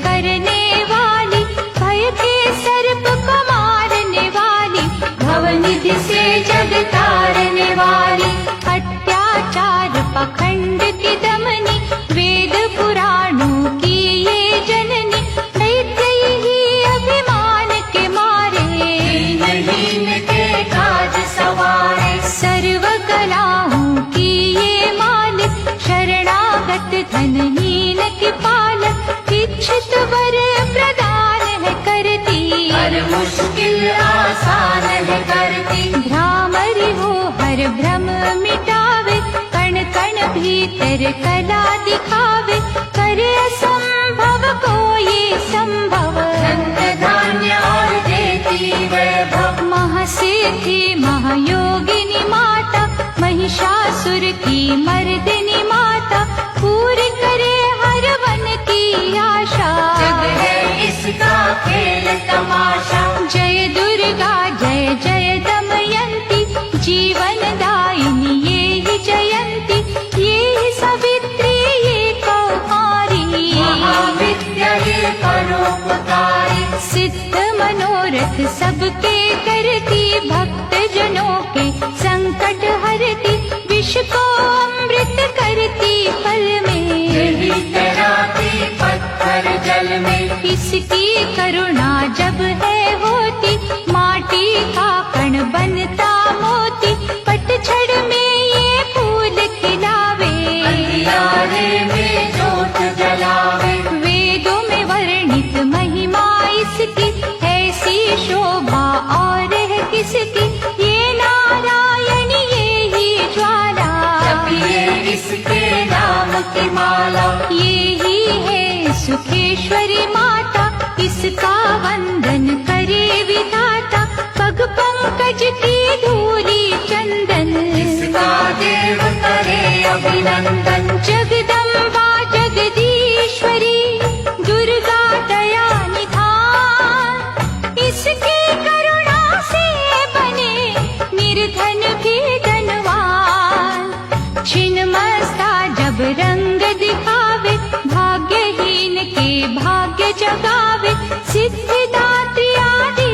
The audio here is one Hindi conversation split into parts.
करने वाली, भय के सर्प को मारने वाली, भवनिधि से जग तारने वाली, अत्याचार पाखंड की दमनी, वेद पुराणों की ये जननी, दैत्य ही अभिमान के मारे, दीनहीन के काज सवारे, सर्व कलाओं की ये मालिक, शरणागत धनहीन की पालक, इच्छित वर प्रदान है करती, हर मुश्किल आसान है करती, भ्रामरी हो हर भ्रम मिटावे, कण कण भीतर कला दिखावे, करे असंभव को ये संभव, धन धान्य और देती वैभव, महासिद्धि महायोगिनी माता, महिषासुर की मर्दिनी माता, पूरी करे हर वन की आशा, जग है इसका खेल तमाशा, जय दुर्गा जय जय दमयंती, जीवन दायिनी ये ही जयंती, ये ही सावित्री ये कौमारी, महाविद्या ये परोपकारी, सिद्ध मनोरथ सबके करती, भक्त जनों के संकट हरती, विष को अमृत करती फल में, यही तैराती पत्थर जल में, इसकी करुणा जब है होती, माटी का कण बनता मोती, पतझड़ में ये फूल खिलावे, अंधियारे में जोत जलावे, वेदों में वर्णित महिमा इसकी, ऐसी शोभा और है किसकी, ये नारायणी ये ही ज्वाला, जपिए इसके नाम की माला, ये ही है सुखेश्वरी माता, इसका वंदन करे विधाता, पग पंकज की धूली चंदन, इसका देव करे अभिनंदन, जगदम्बा जगदीश्वरी दुर्गा दया निधान, इसकी करुणा से बने निर्धन भी धनवान, छिन्नमस्ता जब रंग दिखावे, भाग्यहीन के भाग्य जगावे, सिद्धिदात्री आदि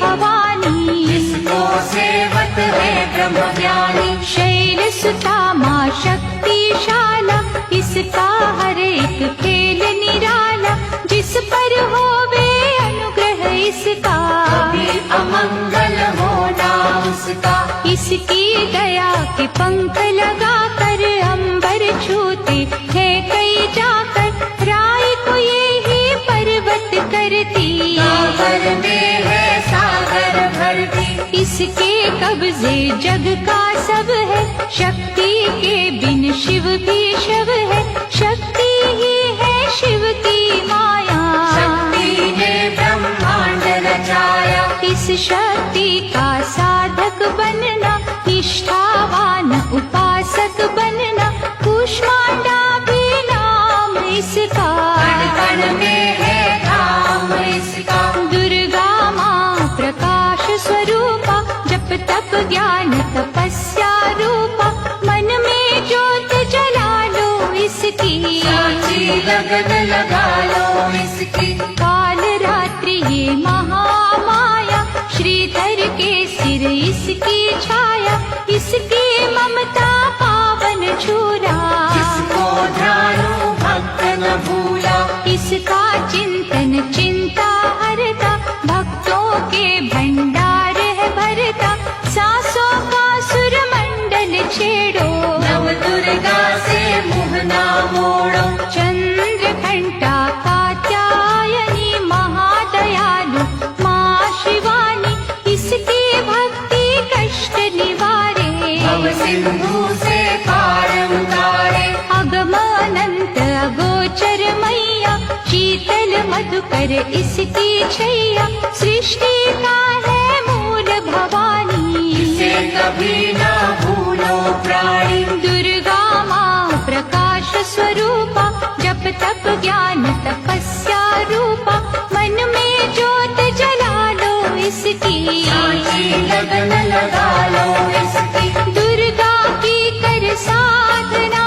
भवानी, इसको सेवत है ब्रह्म ज्ञानी, शैल सुता माँ शक्तिशाला, इसका हर एक खेल निराला, जिस पर होवे अनुग्रह इसका, कभी अमंगल होना उसका, इसकी दया के पंख लगा कर अंबर छूते हैं कई जाकर, राय को ये ही पर्वत करती, सागर में है सागर भरती, इसके कब्जे जग का सब है, शक्ति के बिन शिव भी शिव है, शक्ति ही है शिव की माया, शक्ति ने ब्रह्मांड रचाया, इस शक्ति का साधक बनना, निष्ठावान उपासक बनना, कुष्मांडा भी नाम इसका, कण कण में है धाम इसका, दुर्गा माँ प्रकाश स्वरूपा, जप तप ज्ञान तपस्या रूपा, मन में ज्योत जला लो इसकी, साची लगन लगा लो इसकी, काल रात्रि ये महामाया, श्रीधर के सिर इसकी छाया, इसकी ममता पावन छूरा, जिसको ध्यानु भक्त न भूला, इसका चिंतन चिंता हरता, भक्तों के भंडार है भरता, सांसों का सुर मंडल छेड़ो, नव दुर्गा से मुँह ना मोड़ो, चंद्र घंटा कात्यायनी महादयालु माँ शिवानी, इसकी भक्ति कष्ट निवारे, भव सिंधु से पार उतारे, अगम अनंत अगोचर मैया, शीतल मधुकर इसकी छैया, सृष्टि का है मूल भवानी, इसे कभी ना भूलो प्राणी, दुर्गा माँ प्रकाश स्वरूपा, जप तप ज्ञान तपस्या रूपा, मन में ज्योत जला लो इसकी, साची लगन लगा लो इसकी, दुर्गा की कर साधना,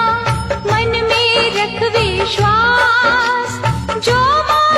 मन में रख विश्वास, जो माँ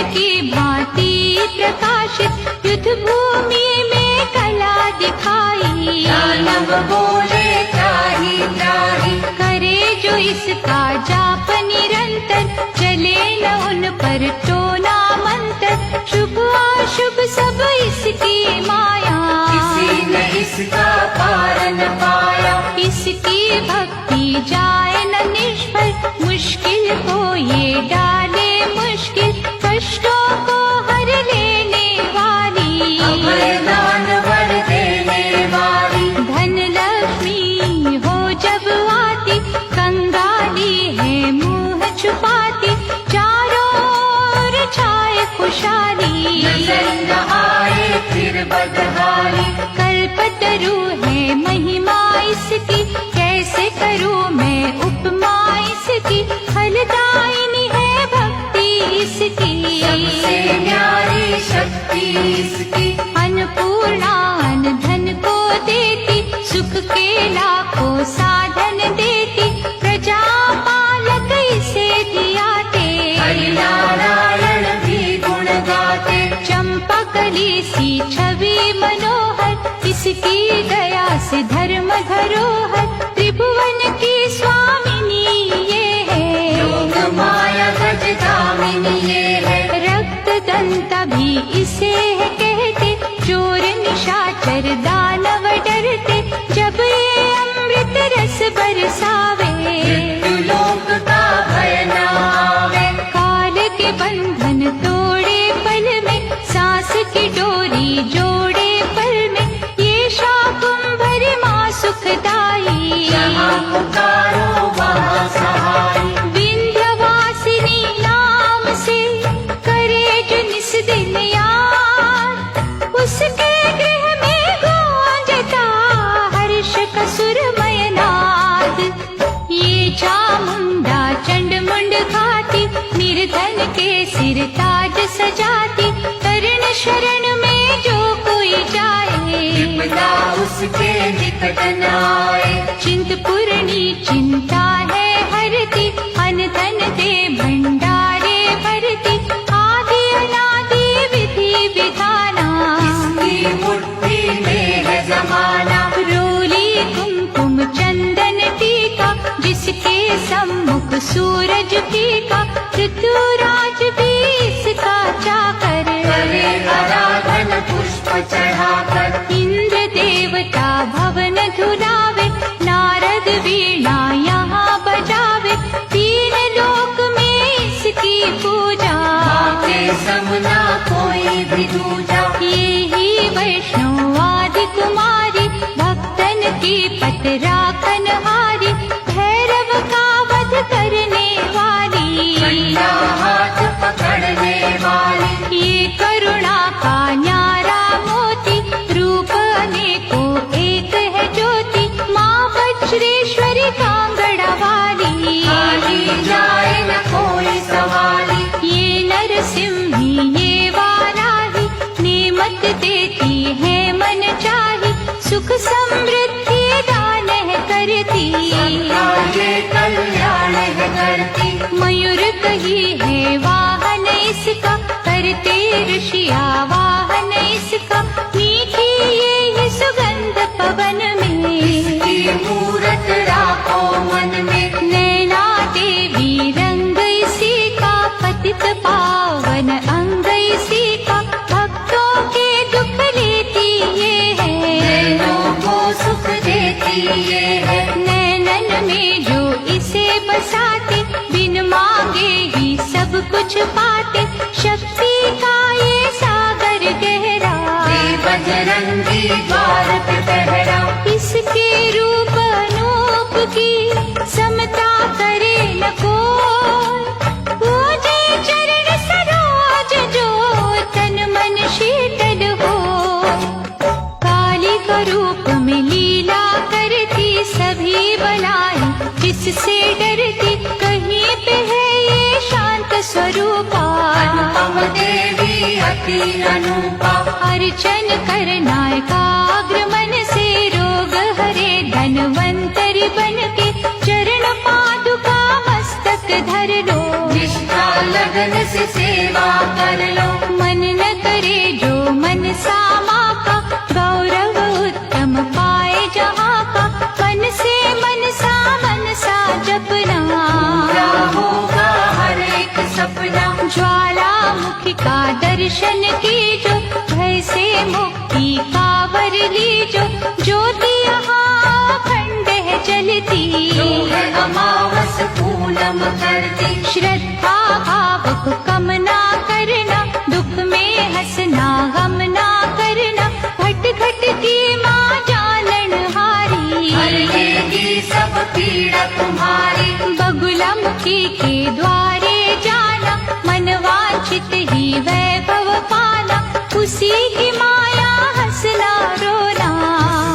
की भांति प्रकाशित युद्ध भूमि में कला दिखाई। दानव बोले त्राहि त्राहि, करे जो इसका जाप निरंतर, चले न उन पर टोना मंत्र। शुभ अशुभ सब इसकी माया, किसी ने इसका पार न पाया। इसकी भक्ति जाए न निष्फल, मुश्किल को ये डाले मुश्किल, कष्टों को हर लेने वाली, अभय दान वर देने वाली। धन लक्ष्मी हो जब आती, कंगाली है मुंह छुपाती, चारों ओर छाए खुशहाली। नजर न आए फिर बदहाली, कल्पतरु है महिमा इसकी, कैसे करूं मैं उपमा इसकी, फलदायिनी है भक्ति इसकी, सबसे न्यारी शक्ति इसकी। अन्नपूर्णा अन्न धन को देती, सुख के लाखों साधन देती, प्रजा पालक इसे धियाते, हरि नारायण भी गुण गाते। चंपा कली सी छवि मनोहर, इसकी दया से धर्म धरोहर, त्रिभुवन की स्वामिनी ये है, योग माया गज दामिनी ये है। रक्त दंता भी इसे है कहते, चोर निशाचर दानव डरते, जब ये अमृत रस बरसावे, मृत्युलोक का भय न आवे। काल के बंधन तोड़े पल में, सांस की डोरी जोड़े पल में, ये शाकुंभरी माँ सुखदाई, जहाँ पुकारो वहाँ सहाय। विंध्यवासिनी नाम से करे जो निस दिन याद, उसके गृह में गूंजता हर्ष का सुरमय नाद। ये चामुंडा चंड मुंड खाती, निर्धन के सिर ताज सजाती, तरण शरण में जो कोई जाए, विपदा उसके निकट न आए। चिंतपूर्णी चिंता है हरती, अन्न धन दे भंडारे भरती, आदि अनादि विधि विधाना, इसकी मुट्ठी में है जमाना। रोली कुमकुम चंदन टीका, जिसके सम्मुख सूरज फीका, ऋतुराज भी इसका चाकर, करे आराधन पुष्प चढ़ाकर। इंद्र देवता भवन धुलावे, नारद वीणा यहाँ बजावे, तीन लोक में इसकी पूजा, के समना कोई भी दूजा। ये ही वैष्णव आदि कुमारी, भक्तन की पत राखन हारी, भैरव का वध करने वाली, कंडा हाथ पकड़ने वाली। ये करुणा का न्यारा मोती, रूप अनेकों एक है ज्योति, माँ वज्रेश्वरी कांगड़ा वाली, खाली जाए न कोई सवाली। ये नरसिंही ये वाराही, नेमत देती है मन चाही, सुख समृद्धि दान है करती, सबका ये कल्याण है करती। मयूर कही है वाहन इसका, करते ऋषिया वाहन इसका, मीठी ये सुगंध पवन में, इसकी मूरत राखो मन में। नैना देवी रंग इसी का, पतित पावन अंग इसी का, भक्तों के दुख लेती ये है, नैनों को सुख देती ये है। नैनन में जो इसे बसाते, बिन मांगे ही सब कुछ पाते, शक्ति का ये सागर गहरा, ये बजरंगी द्वार पे पहरा। इसके रूप अनूप की समता करे न कोई, पूजे चरण सरोज जो तन मन शीतल हो, काली का रूप में लीला करती, सभी बनाई जिससे डरती, कहीं पे है ये शांत स्वरूपा, अनुपम देवी अति अनुपा। अर्चन करना एकाग्र मन से, रोग हरे धनवंतरी बन के, चरण पादुका मस्तक धर लो, निष्ठा लगन से सेवा कर लो। मन न करे जो मन सामा का, गौरव उत्तम पाए जहाँ का। मन से मनसा जपना, पूरा होगा हर एक सपना। ज्वालामुखी का दर्शन कीजो, भय से मुक्ति का वर लीजो। ज्योति यहाँ अखंड है जलती, जो है अमावस पूनम करती। श्रद्धा भाव को कम ना करना, दुख में हंसना गम ना करना। घट घट की माँ जानन हारी, हर लेगी सब पीड़ा तुम्हारी। बगुलामुखी के द्वारे जाना, मन वांछित ही वैभव पाना। उसी की माया हंसना रोना,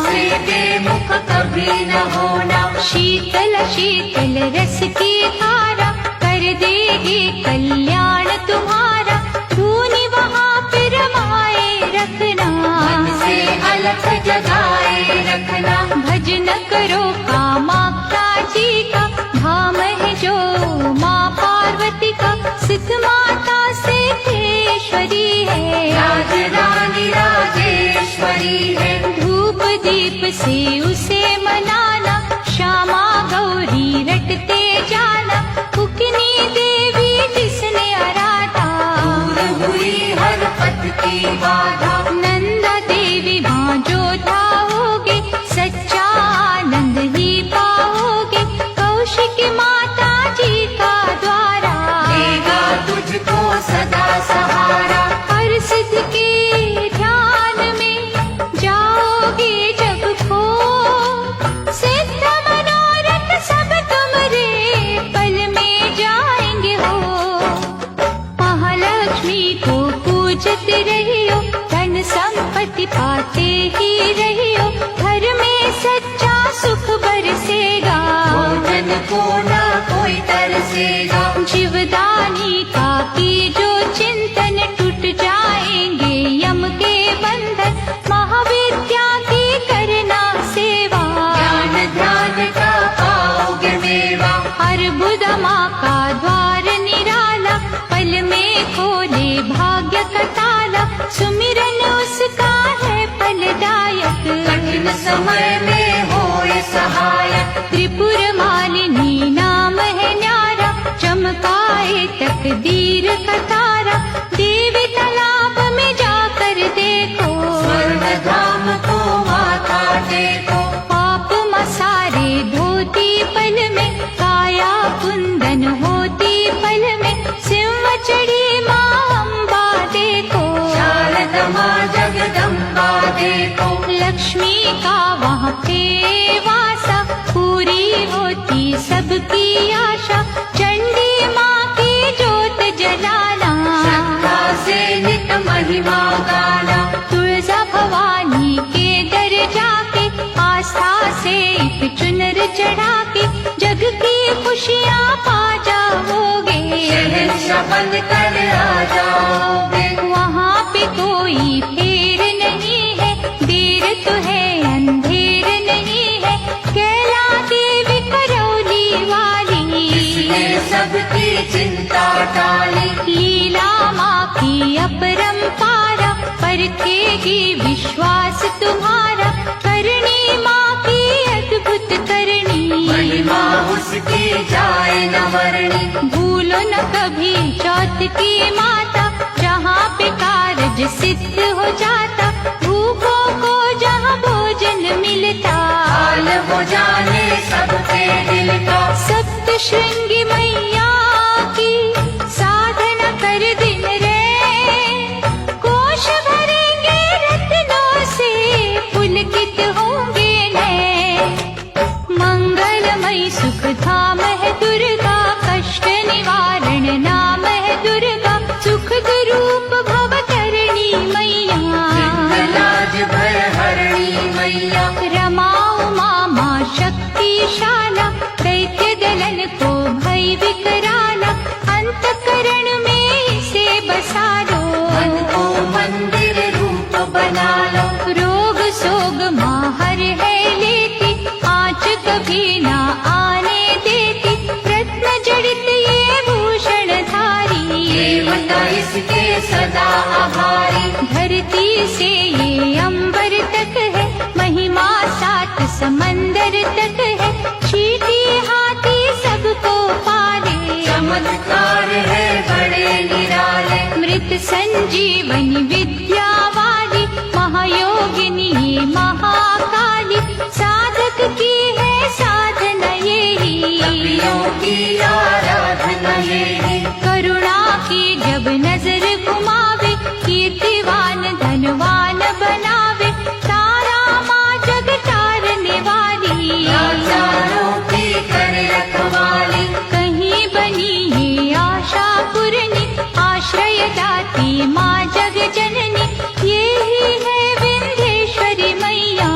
से बेमुख कभी न होना। शीतल शीतल रस की धारा, कर देगी कल्याण तुम्हारा। धूनी वहाँ पे रमाए रखना, मन से अलख जगाए रखना। भजन करो कामाख्या जी का, धाम है जो माँ पार्वती का। सिद्ध माता सिद्धेश्वरी है, राज रानी राजेश्वरी है। धूप दीप से उसे मनाना, श्यामा गौरी रटते जाना। उकनी देवी जिसने आराधा, दूर हुई हर पथ की बाधा। नंदा देवी माँ जो धाओगे, सच्चा आनंद ही पाओगे। कौशिक माता जी का द्वारा, देगा तुझको सदा सहारा। हर सिद्ध के ध्यान में जाओगे जब खो। सिद्ध मनोरथ सब तुम्हारे पल में जाएंगे हो। महालक्ष्मी को पूजते रहियो, धन संपत्ति पाते ही रहियो। घर में सच्चा सुख बरसेगा, भोजन को ना कोई तरसेगा। जीवदानी का की जो चिंतन, टूट जाएंगे यम के बंधन। महाविद्या की करना सेवा, ज्ञान ध्यान का पाओगे मेवा। अर्बुद माँ का द्वार निराला, पल में खोले भाग्य का ताला। सुमिरन उसका है फलदायक, कठिन समय में होए सहायक। त्रिपुर मालिनी नाम है न्यारा, चमकाए तकदीर का तारा। देवी तालाब में जाकर देखो, स्वर्ण धाम को माथा टेको। पाप मसारे धोती पल में, काया कुंदन होती पल में। सिंह चढ़ी माँ अम्बा देखो, शारदा माँ जगदम्बा देखो। लक्ष्मी का वहाँ पे वासा, पूरी होती सबकी आशा। चंडी माँ की जोत जलाना, श्रद्धा से नित महिमा गाना। तुलजा भवानी के दर जाके, आस्था से एक चुनर चढ़ा के। जग की खुशियाँ पा जाओगे, शहंशाह बन कर आ जाओगे। वहाँ पे कोई फेर नहीं है, देर तो है अंधेर नहीं है। कैला देवी करौली वाली, इसने सबकी चिंता टाली। लीला माँ की अपरंपारा, परखेगी विश्वास तुम्हारा। करनी माँ की अद्भुत करनी, महिमा उसकी जाए न वर्णी। भूलो न कभी चौथ की माता, जहाँ पे कारज सिद्ध हो जाता। भूखों को जहाँ भोजन मिलता, हाल हो जाने सबके दिल का। सप्त श्रृंगी मैया की साधना कर दिन रे। कोश भरेंगे रत्नों से, पुलकित होंगे नए। मंगलमयी सुख धाम है दुर्गा, कष्ट निवारण नाम है दुर्गा। सुख रूप भव करणी मैया, लाज भय हरणी मैया। रमा उमा माँ शक्तिशाला, दैत्य दलन को भय सदा आभारी। धरती से ये अंबर तक है, महिमा सात समंदर तक है। चींटी हाथी सबको पाले, चमत्कार है बड़े निराले। मृत संजीवनी विद्या वाली, महायोगिनी ये महाकाली। साधक की है साधना यही, कपियों की आराधना यही। करुणा की जब नजर घुमावे, कीर्तिवान धनवान बनावे। तारा माँ जग तारने वाली, लाचारों की करे रखवाली। कहीं बनी ये आशा पूरनी, आश्रय दाती माँ जग जननी। यही है विंध्येश्वरी मैया,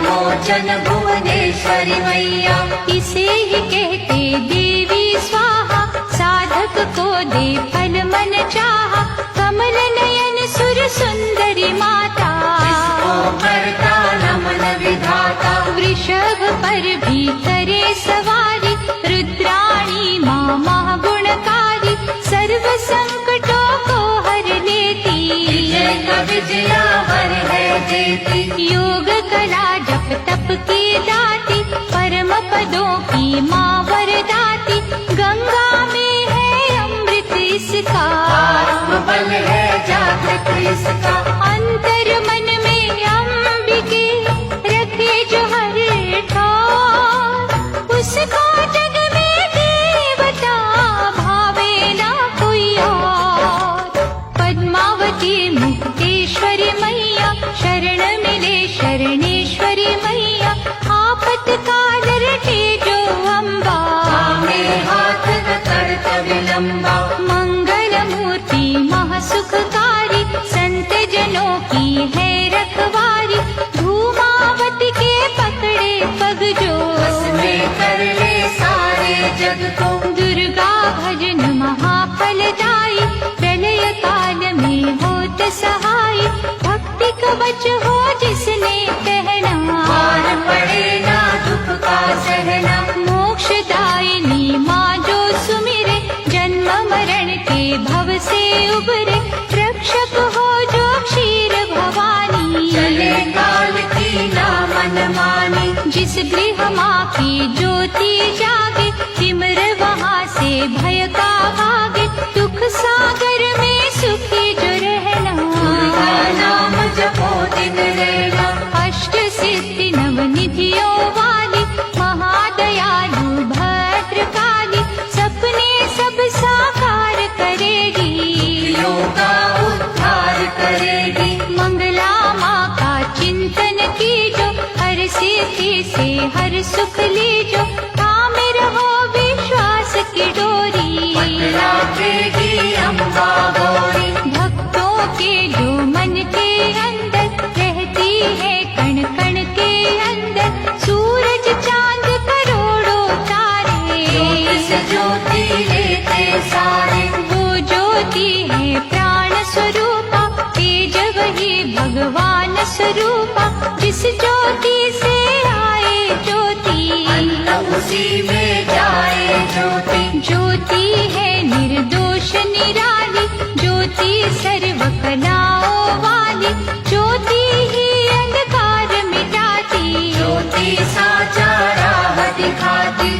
मोचन भुवनेश्वरी मैया। इसे ही कहते देवी स्वाहा। साधक को दे फल मन चाहा, कमल नयन सुर सुंदरी माता। इसको करता नमन विधाता। वृषभ पर भी करे सवारी, रुद्राणी माँ महागुणकारी। सर्व संकटों को हर लेती, विजय का विजयावर है देती। योग कला जप तप की दाती, परम पदों की माँ वरदाती। गंगा में है अमृत इसका, आत्म बल है जागृत इसका। अंतर मन में अंबिके रखे जो हर ठार। उसको जग में देवता भावे ना कोई और। पद्मावती मुक्तेश्वरी मैया, शरण मिले शरणेश्वरी मैया। आपतकाल रटे जो अम्बा, में हाथ न करता विलंबा। मंगल मूर्ति महासुखकारी। संत जनों की है रखवारी, धूमावत के पकड़े पग जो। में कर ले सारे जग को। दुर्गा भजन महाफलदायी, प्रलय काल में होत सहाय। भक्ति कवच हो जिसने पहना, पार पड़े ना दुख का सहना। मोक्षदायिनी माँ जो सुमिरे, जन्म मरण के भव से उबरे। रक्षक हो जो क्षीर भवानी, चले काल की ना मन मानी। जिस गृह माँ की ज्योति जागे, सिमर वहाँ से भय का भागे। दुख सागर में सुखी जो रहना, दुर्गा नाम जपो दिन रहना। अष्ट सिद्धि नवनिधियों वाली, महादयालु भद्रकाली। सपने सब साकार करेगी, योगा उद्धार करेगी। मंगला माँ का चिंतन कीजो, हर सिद्धि से हर सुख लीजो। थामे रहो विश्वास की डोरी, राखेगी अम्बा गौरी। भक्तों के जो मन के अंदर रहती है, कण कण के अंदर। सूरज चांद करोड़ों तारे, इस ज्योति लेते सारे। वो ज्योति है प्राण स्वरूपा, तेज वही भगवान स्वरूपा। जिस ज्योति से आए ज्योति, अंत उसी में जाए ज्योति। ज्योति है निर्दोष निराली, ज्योति सर्व कलाओं वाली। ज्योति ही अंधकार मिटाती, ज्योति साचा राह दिखाती।